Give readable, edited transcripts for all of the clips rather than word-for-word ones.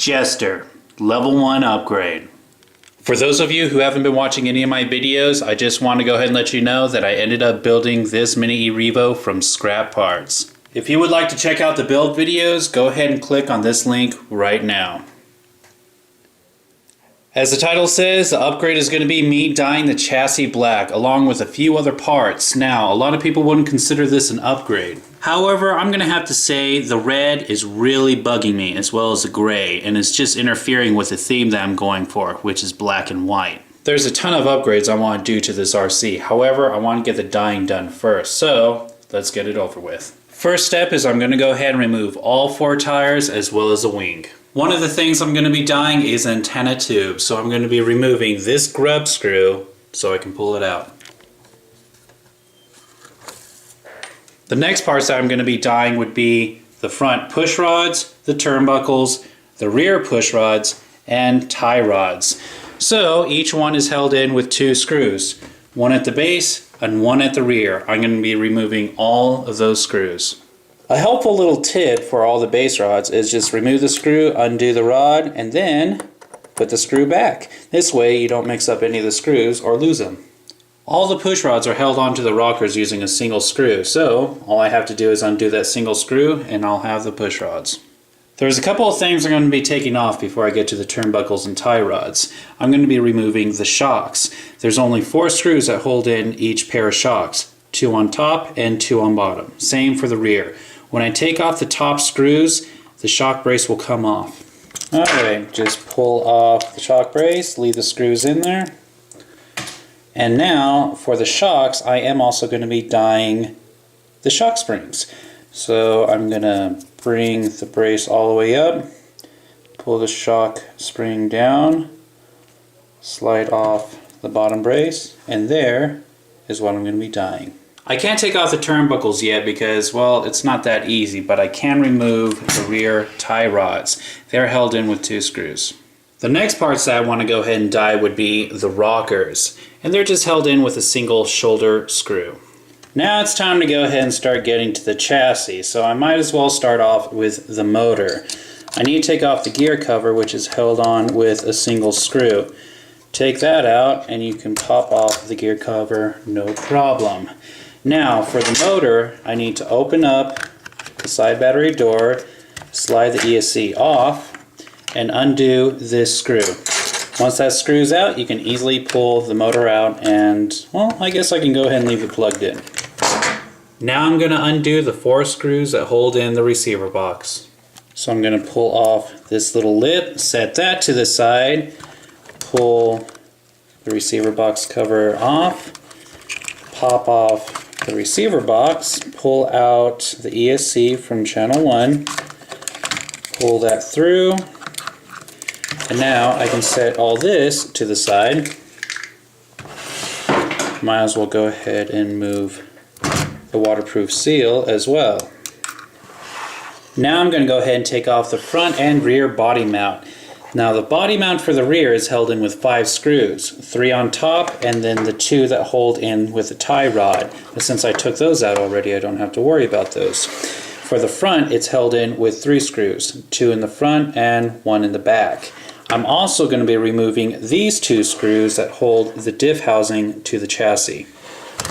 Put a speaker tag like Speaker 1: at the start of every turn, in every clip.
Speaker 1: Jester, level 1 upgrade. For those of you who haven't been watching any of my videos, I just want to go ahead and let you know that I ended up building this mini E-Revo from scrap parts. If you would like to check out the build videos, go ahead and click on this link right now. As the title says, the upgrade is going to be me dyeing the chassis black along with a few other parts. Now, a lot of people wouldn't consider this an upgrade. However, I'm going to have to say the red is really bugging me as well as the gray, and it's just interfering with the theme that I'm going for, which is black and white. There's a ton of upgrades I want to do to this RC. However, I want to get the dyeing done first, so let's get it over with. First step is I'm going to go ahead and remove all 4 tires as well as the wing. One of the things I'm going to be dyeing is antenna tube, so I'm going to be removing this grub screw so I can pull it out. The next parts that I'm going to be dyeing would be the front push rods, the turnbuckles, the rear push rods, and tie rods. So each one is held in with 2 screws, one at the base and one at the rear. I'm going to be removing all of those screws. A helpful little tip for all the base rods is just remove the screw, undo the rod, and then put the screw back. This way you don't mix up any of the screws or lose them. All the push rods are held onto the rockers using a single screw, so all I have to do is undo that single screw and I'll have the push rods. There's a couple of things I'm going to be taking off before I get to the turnbuckles and tie rods. I'm going to be removing the shocks. There's only 4 screws that hold in each pair of shocks, 2 on top and 2 on bottom. Same for the rear. When I take off the top screws, the shock brace will come off. Alright, just pull off the shock brace, leave the screws in there. And now, for the shocks, I am also going to be dyeing the shock springs. So I'm going to bring the brace all the way up, pull the shock spring down, slide off the bottom brace, and there is what I'm going to be dyeing. I can't take off the turnbuckles yet because, well, it's not that easy, but I can remove the rear tie rods. They're held in with 2 screws. The next parts that I want to go ahead and dye would be the rockers, and they're just held in with a single shoulder screw. Now it's time to go ahead and start getting to the chassis, so I might as well start off with the motor. I need to take off the gear cover, which is held on with a single screw. Take that out and you can pop off the gear cover, no problem. Now for the motor, I need to open up the side battery door, slide the ESC off, and undo this screw. Once that screw's out, you can easily pull the motor out and, well, I guess I can go ahead and leave it plugged in. Now I'm going to undo the 4 screws that hold in the receiver box. So I'm going to pull off this little lip, set that to the side, pull the receiver box cover off, pop off the receiver box, pull out the ESC from channel 1, pull that through, and now I can set all this to the side. Might as well go ahead and move the waterproof seal as well. Now I'm going to go ahead and take off the front and rear body mount. Now the body mount for the rear is held in with 5 screws, 3 on top and then the 2 that hold in with a tie rod. But since I took those out already, I don't have to worry about those. For the front, it's held in with 3 screws, 2 in the front and 1 in the back. I'm also going to be removing these 2 screws that hold the diff housing to the chassis.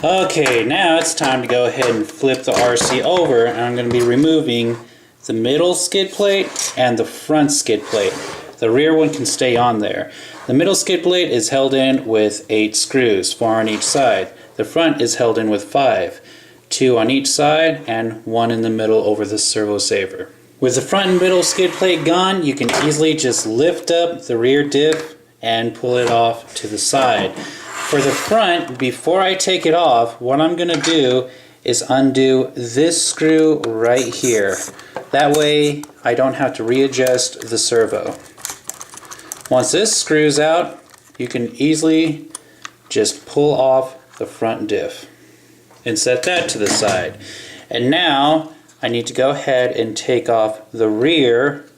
Speaker 1: Okay, now it's time to go ahead and flip the RC over, and I'm going to be removing the middle skid plate and the front skid plate. The rear one can stay on there. The middle skid plate is held in with 8 screws, 4 on each side. The front is held in with 5, 2 on each side and 1 in the middle over the servo saver. With the front and middle skid plate gone, you can easily just lift up the rear diff and pull it off to the side. For the front, before I take it off, what I'm going to do is undo this screw right here. That way I don't have to readjust the servo. Once this screws out, you can easily just pull off the front diff and set that to the side. And now I need to go ahead and take off the rear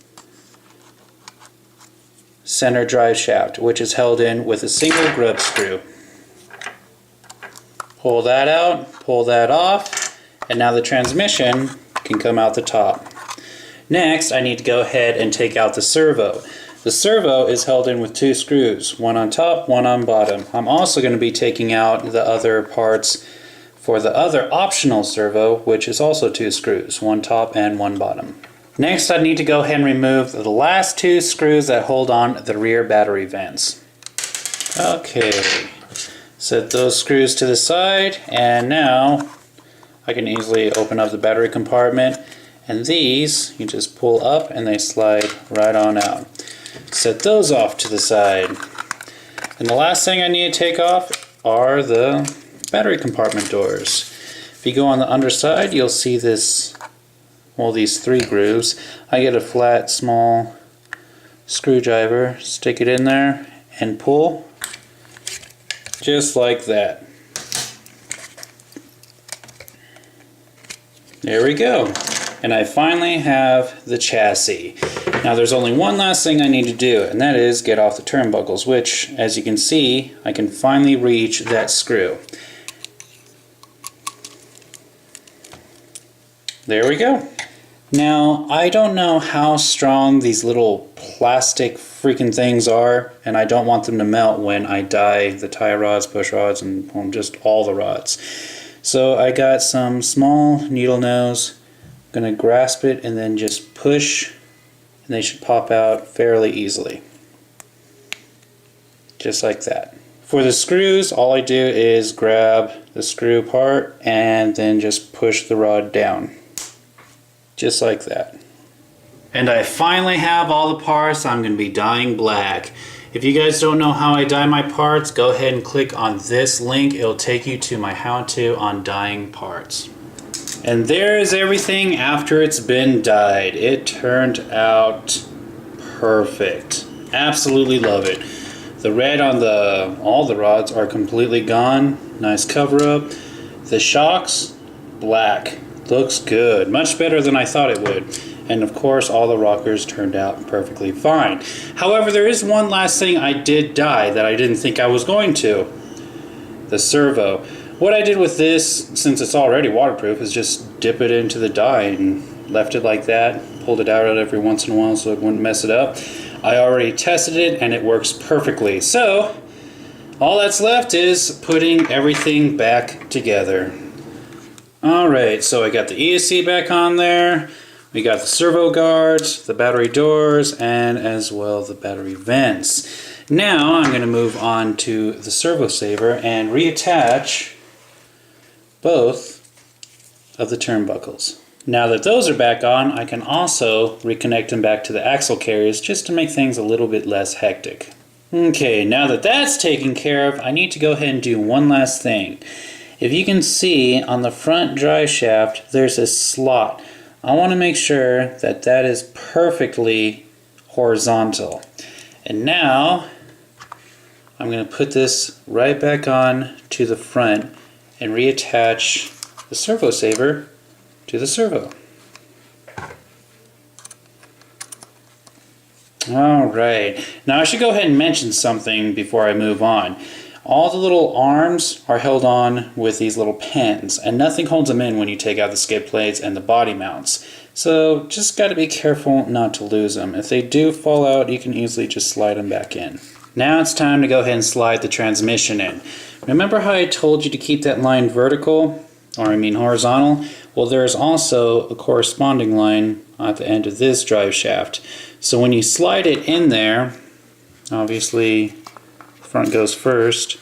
Speaker 1: center drive shaft, which is held in with a single grub screw. Pull that out, pull that off, and now the transmission can come out the top. Next, I need to go ahead and take out the servo. The servo is held in with 2 screws, one on top, one on bottom. I'm also going to be taking out the other parts for the other optional servo, which is also 2 screws, one top and one bottom. Next, I need to go ahead and remove the last 2 screws that hold on the rear battery vents. Okay, set those screws to the side, and now I can easily open up the battery compartment, and these you just pull up and they slide right on out. Set those off to the side. And the last thing I need to take off are the battery compartment doors. If you go on the underside, you'll see this, well, these 3 grooves. I get a flat, small screwdriver, stick it in there, and pull just like that. There we go. And I finally have the chassis. Now there's only one last thing I need to do, and that is get off the turnbuckles, which, as you can see, I can finally reach that screw. There we go. Now, I don't know how strong these little plastic freaking things are, and I don't want them to melt when I dye the tie rods, push rods, and just all the rods. So I got some small needle nose. I'm going to grasp it and then just push, and they should pop out fairly easily. Just like that. For the screws, all I do is grab the screw part and then just push the rod down. Just like that. And I finally have all the parts I'm going to be dyeing black. If you guys don't know how I dye my parts, go ahead and click on this link. It'll take you to my how-to on dyeing parts. And there is everything after it's been dyed. It turned out perfect. Absolutely love it. The red on all the rods are completely gone. Nice cover up. The shocks, black. Looks good. Much better than I thought it would. And of course, all the rockers turned out perfectly fine. However, there is one last thing I did dye that I didn't think I was going to. The servo. What I did with this, since it's already waterproof, is just dip it into the dye and left it like that. Pulled it out every once in a while so it wouldn't mess it up. I already tested it and it works perfectly. So, all that's left is putting everything back together. Alright, so I got the ESC back on there, we got the servo guards, the battery doors, and as well the battery vents. Now I'm going to move on to the servo saver and reattach both of the turnbuckles. Now that those are back on, I can also reconnect them back to the axle carriers just to make things a little bit less hectic. Okay, now that that's taken care of, I need to go ahead and do one last thing. If you can see on the front drive shaft, there's a slot. I want to make sure that that is perfectly horizontal. And now, I'm going to put this right back on to the front and reattach the servo saver to the servo. Alright, now I should go ahead and mention something before I move on. All the little arms are held on with these little pins, and nothing holds them in when you take out the skid plates and the body mounts. So just got to be careful not to lose them. If they do fall out, you can easily just slide them back in. Now it's time to go ahead and slide the transmission in. Remember how I told you to keep that line vertical, or I mean horizontal? Well, there's also a corresponding line at the end of this drive shaft. So when you slide it in there, obviously front goes first,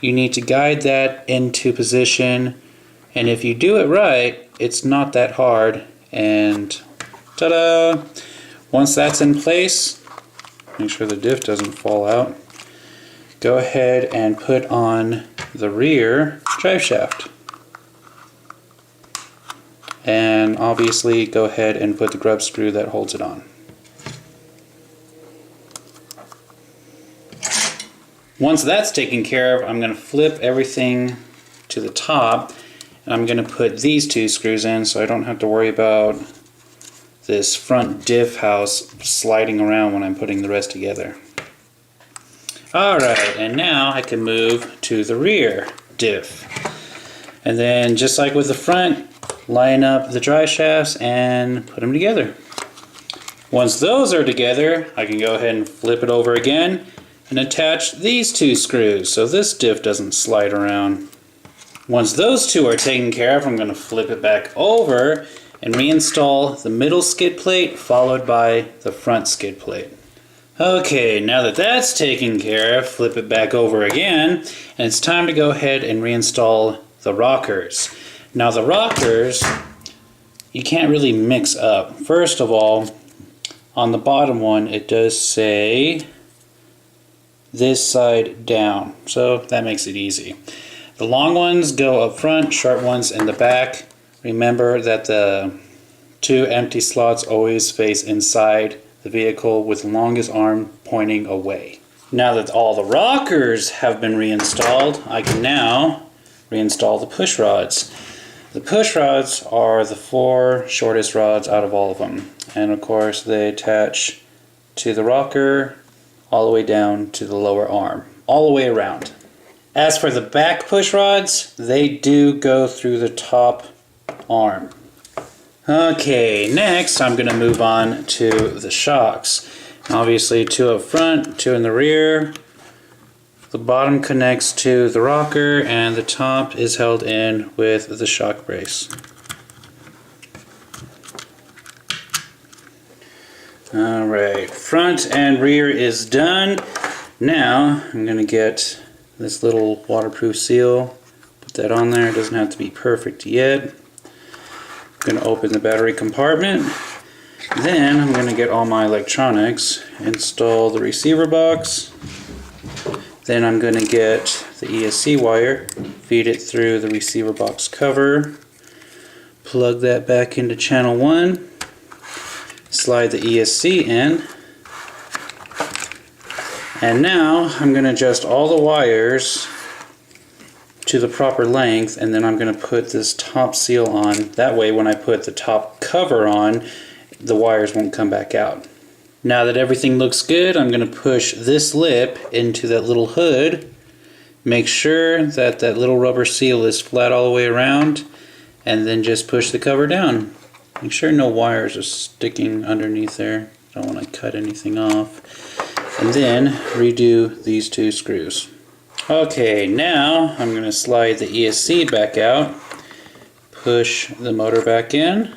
Speaker 1: you need to guide that into position, and if you do it right, it's not that hard, and ta-da! Once that's in place, make sure the diff doesn't fall out, go ahead and put on the rear drive shaft. And obviously go ahead and put the grub screw that holds it on. Once that's taken care of, I'm going to flip everything to the top, and I'm going to put these 2 screws in so I don't have to worry about this front diff house sliding around when I'm putting the rest together. Alright, and now I can move to the rear diff. And then just like with the front, line up the drive shafts and put them together. Once those are together, I can go ahead and flip it over again and attach these two screws so this diff doesn't slide around. Once those two are taken care of, I'm going to flip it back over and reinstall the middle skid plate followed by the front skid plate. Okay, now that that's taken care of, flip it back over again, and it's time to go ahead and reinstall the rockers. Now the rockers, you can't really mix up. First of all, on the bottom one, it does say this side down, so that makes it easy. The long ones go up front, short ones in the back. Remember that the two empty slots always face inside the vehicle with the longest arm pointing away. Now that all the rockers have been reinstalled, I can now reinstall the push rods. The push rods are the 4 shortest rods out of all of them, and of course they attach to the rocker all the way down to the lower arm, all the way around. As for the back push rods, they do go through the top arm. Okay, next I'm going to move on to the shocks. Obviously 2 up front, 2 in the rear. The bottom connects to the rocker and the top is held in with the shock brace. Alright, front and rear is done. Now I'm going to get this little waterproof seal, put that on there. It doesn't have to be perfect yet. I'm going to open the battery compartment. Then I'm going to get all my electronics, install the receiver box. Then I'm going to get the ESC wire, feed it through the receiver box cover, plug that back into channel 1, slide the ESC in, and now I'm going to adjust all the wires to the proper length, and then I'm going to put this top seal on. That way when I put the top cover on, the wires won't come back out. Now that everything looks good, I'm going to push this lip into that little hood. Make sure that that little rubber seal is flat all the way around, and then just push the cover down. Make sure no wires are sticking underneath there. Don't want to cut anything off. And then redo these 2 screws. Okay, now I'm going to slide the ESC back out, push the motor back in,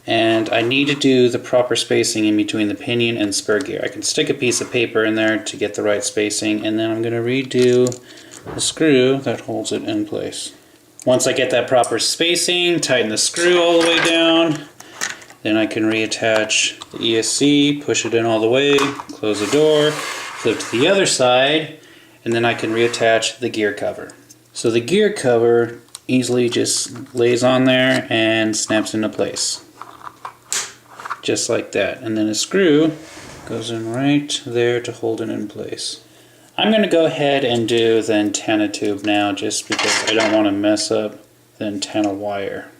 Speaker 1: and I need to do the proper spacing in between the pinion and spur gear. I can stick a piece of paper in there to get the right spacing, and then I'm going to redo the screw that holds it in place. Once I get that proper spacing, tighten the screw all the way down, then I can reattach the ESC, push it in all the way, close the door, flip to the other side, and then I can reattach the gear cover. So the gear cover easily just lays on there and snaps into place. Just like that. And then a screw goes in right there to hold it in place. I'm going to go ahead and do the antenna tube now, just because I don't want to mess up the antenna wire.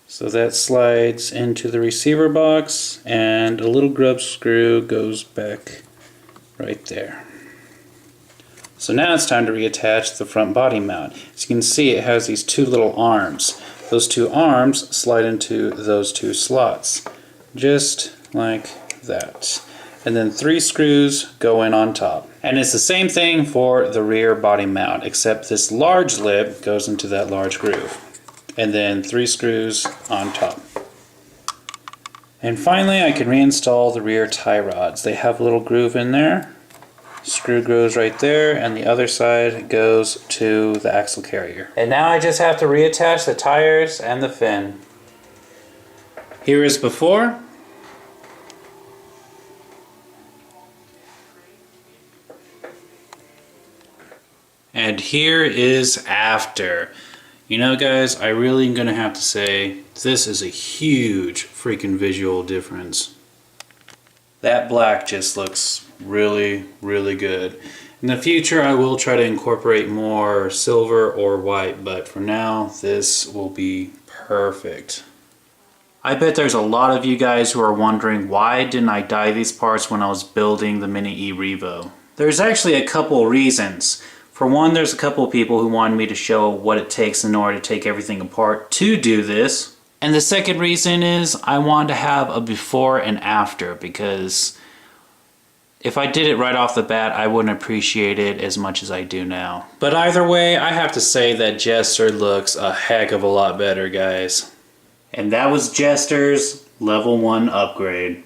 Speaker 1: So that slides into the receiver box, and a little grub screw goes back right there. So now it's time to reattach the front body mount. As you can see, it has these 2 little arms. Those 2 arms slide into those 2 slots, just like that. And then 3 screws go in on top. And it's the same thing for the rear body mount, except this large lip goes into that large groove. And then 3 screws on top. And finally I can reinstall the rear tie rods. They have a little groove in there. Screw goes right there, and the other side goes to the axle carrier. And now I just have to reattach the tires and the fin. Here is before. And here is after. You know guys, I really am going to have to say, this is a huge freaking visual difference. That black just looks really, really good. In the future I will try to incorporate more silver or white, but for now this will be perfect. I bet there's a lot of you guys who are wondering why didn't I dye these parts when I was building the mini E-Revo. There's actually a couple reasons. For one, there's a couple of people who wanted me to show what it takes in order to take everything apart to do this. And the second reason is I wanted to have a before and after, because if I did it right off the bat, I wouldn't appreciate it as much as I do now. But either way, I have to say that Jester looks a heck of a lot better, guys. And that was Jester's level 1 upgrade.